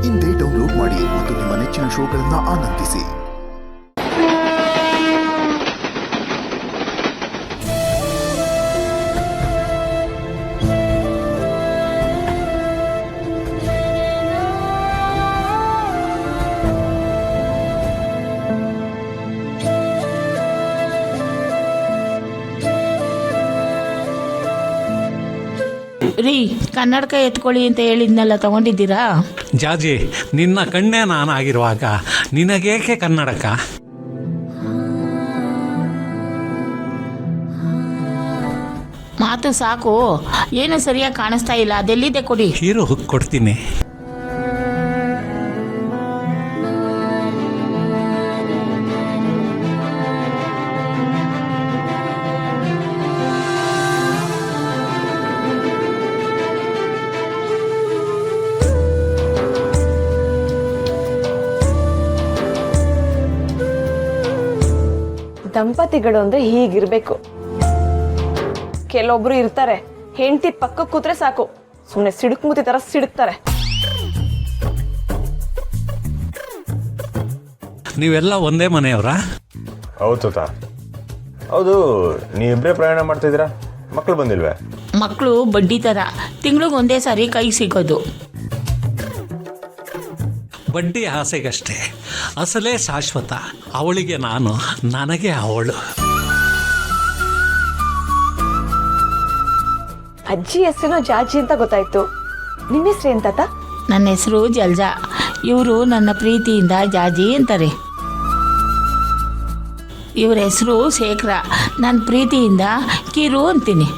ಇಂದೇ ಡೌನ್ಲೋಡ್ ಮಾಡಿ ಮತ್ತು ನಿಮ್ಮ ನೆಚ್ಚಿನ ಶೋಗಳನ್ನು ಆನಂದಿಸಿ. ರೀ, ಕನ್ನಡಕ ಎತ್ಕೊಳ್ಳಿ ಅಂತ ಹೇಳಿದ್ನೆಲ್ಲ ತಗೊಂಡಿದ್ದೀರಾ? ಜಾಜಿ, ನಿನ್ನ ಕಣ್ಣೇ ನಾನಾಗಿರುವಾಗ ನಿನಗೇಕೆ ಕನ್ನಡಕ? ಮಾತು ಸಾಕು, ಏನು ಸರಿಯಾಗಿ ಕಾಣಿಸ್ತಾ ಇಲ್ಲ, ಅದೆಲ್ಲಿದೆ ಕೊಡಿ. ಹೀರೋ ಕೊಡ್ತೀನಿ. ದಂಪತಿಗಳು ಅಂದ್ರೆ ಹೀಗಿರ್ಬೇಕು. ಕೆಲವೊಬ್ರು ಇರ್ತಾರೆ, ಹೆಂಡತಿ ಪಕ್ಕ ಕೂತ್ರೆ ಸಾಕು ಸುಮ್ಮನೆ ಸಿಡುಕ್ಮುತಿ ತರ ಸಿಡುಕ್ತಾರೆ. ನೀವೆಲ್ಲ ಒಂದೇ ಮನೆಯವರ? ಹೌದು ತಾತ. ಹೌದು, ನೀವಿಬ್ಬರೇ ಪ್ರಯಾಣ ಮಾಡ್ತಿದ್ದೀರಾ? ಮಕ್ಕಳು ಬಂದಿಲ್ವೇ? ಮಕ್ಕಳು ಬಡ್ಡಿ ಥರ ತಿಂಗ್ಳಿಗೆ ಒಂದೇ ಸಾರಿ ಕೈ ಸಿಗೋದು. ಬಡ್ಡಿ ಆಸೆಗಷ್ಟೇ, ಅಸಲೇ ಶಾಶ್ವತ. ಅವಳಿಗೆ ನಾನು, ನನಗೆ ಅವಳು. ಅಜ್ಜಿ ಹೆಸರೇನೋ ಜಾಜಿ ಅಂತ ಗೊತ್ತಾಯ್ತು. ನಿಮ್ಮ ಹೆಸರು ಏನ್ ತಾತ? ನನ್ನ ಹೆಸರು ಜಲ್ಜಾ. ಇವರು ನನ್ನ ಪ್ರೀತಿಯಿಂದ ಜಾಜಿ ಅಂತಾರೆ. ಇವ್ರ ಹೆಸರು ಶೇಖರ. ನನ್ನ ಪ್ರೀತಿಯಿಂದ ಕಿರು ಅಂತೀನಿ.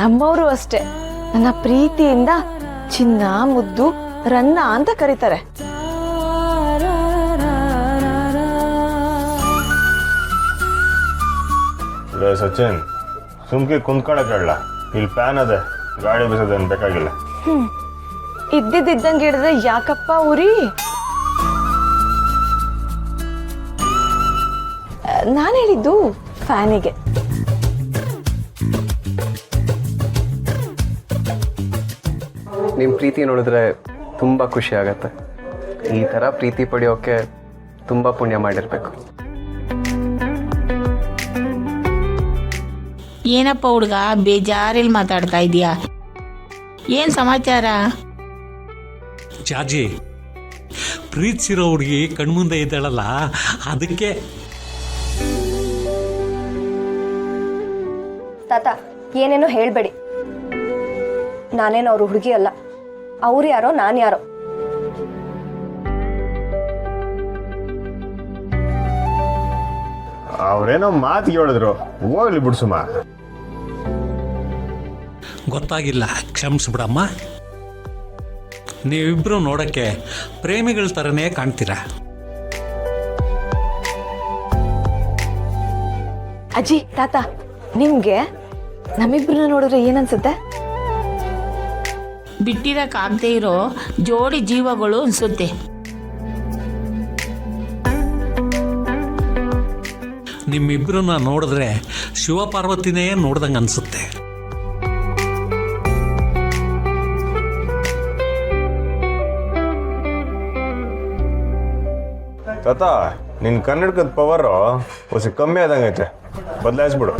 ನಮ್ಮವರು ಅಷ್ಟೇ, ನನ್ನ ಪ್ರೀತಿಯಿಂದ ಚಿನ್ನ, ಮುದ್ದು, ರನ್ನ ಅಂತ ಕರೀತಾರೆ. ಸಚಿನ್, ಸುಮ್ಕೆ ಕುಂತ್ಕೊಳಕ್ ಹೇಳ. ಇಲ್ಲಿ ಫ್ಯಾನ್ ಅದೇ, ಗಾಳಿ ಬೀಸೋದೇನು ಬೇಕಾಗಿಲ್ಲ. ಇದ್ದಿದ್ದಂಗೆ ಹಿಡಿದ್ರೆ ಯಾಕಪ್ಪ ಉರಿ? ನಾನು ಹೇಳಿದ್ದು ಫ್ಯಾನಿಗೆ. ನಿಮ್ಮ ಪ್ರೀತಿ ನೋಡಿದ್ರೆ ತುಂಬ ಖುಷಿ ಆಗತ್ತೆ. ಈ ಥರ ಪ್ರೀತಿ ಪಡೆಯೋಕ್ಕೆ ತುಂಬ ಪುಣ್ಯ ಮಾಡಿರಬೇಕು. ಏನಪ್ಪ ಹುಡುಗ, ಬೇಜಾರಲ್ಲಿ ಮಾತಾಡ್ತಾ ಇದೀಯಾ? ಏನು ಸಮಾಚಾರ? ಜಾಜಿ, ಪ್ರೀತಿಸಿರೋ ಹುಡುಗಿ ಕಣ್ಮುಂದೆ ಇದ್ದಾಳಲ್ಲ, ಅದಕ್ಕೆ. ತಾತ, ಏನೇನೋ ಹೇಳ್ಬೇಡಿ. ನಾನೇನು ಅವ್ರ ಹುಡುಗಿ ಅಲ್ಲ. ಅವ್ರು ಯಾರೋ, ನಾನು ಯಾರೋ. ಅವ್ರೇನೋ ಮಾತಿಗೆ ಹೇಳಿದ್ರು, ಹೋಗ್ಲಿ ಬಿಡ್ಸುಮ. ಗೊತ್ತಾಗಿಲ್ಲ, ಕ್ಷಮಿಸ್ಬಿಡಮ್ಮ. ನೀವಿಬ್ಬರು ನೋಡೋಕ್ಕೆ ಪ್ರೇಮಿಗಳ ಥರನೇ ಕಾಣ್ತೀರಾ. ಅಜ್ಜಿ, ತಾತ, ನಿಮ್ಗೆ ನಮ್ಮಿಬ್ರನ್ನ ನೋಡಿದ್ರೆ ಏನನ್ಸುತ್ತೆ? ಬಿಟ್ಟಿರಕ್ಕಾಗದೇ ಇರೋ ಜೋಡಿ ಜೀವಗಳು ಅನಿಸುತ್ತೆ. ನಿಮ್ಮಿಬ್ಬರನ್ನ ನೋಡಿದ್ರೆ ಶಿವಪಾರ್ವತಿನೇ ನೋಡ್ದಂಗೆ ಅನಿಸುತ್ತೆ. ತಾತ, ನಿನ್ ಕನ್ನಡಕದ ಪವರು ಹೊಸ ಕಮ್ಮಿ ಆದಂಗೈತೆ, ಬದಲಾಯಿಸ್ಬಿಡು.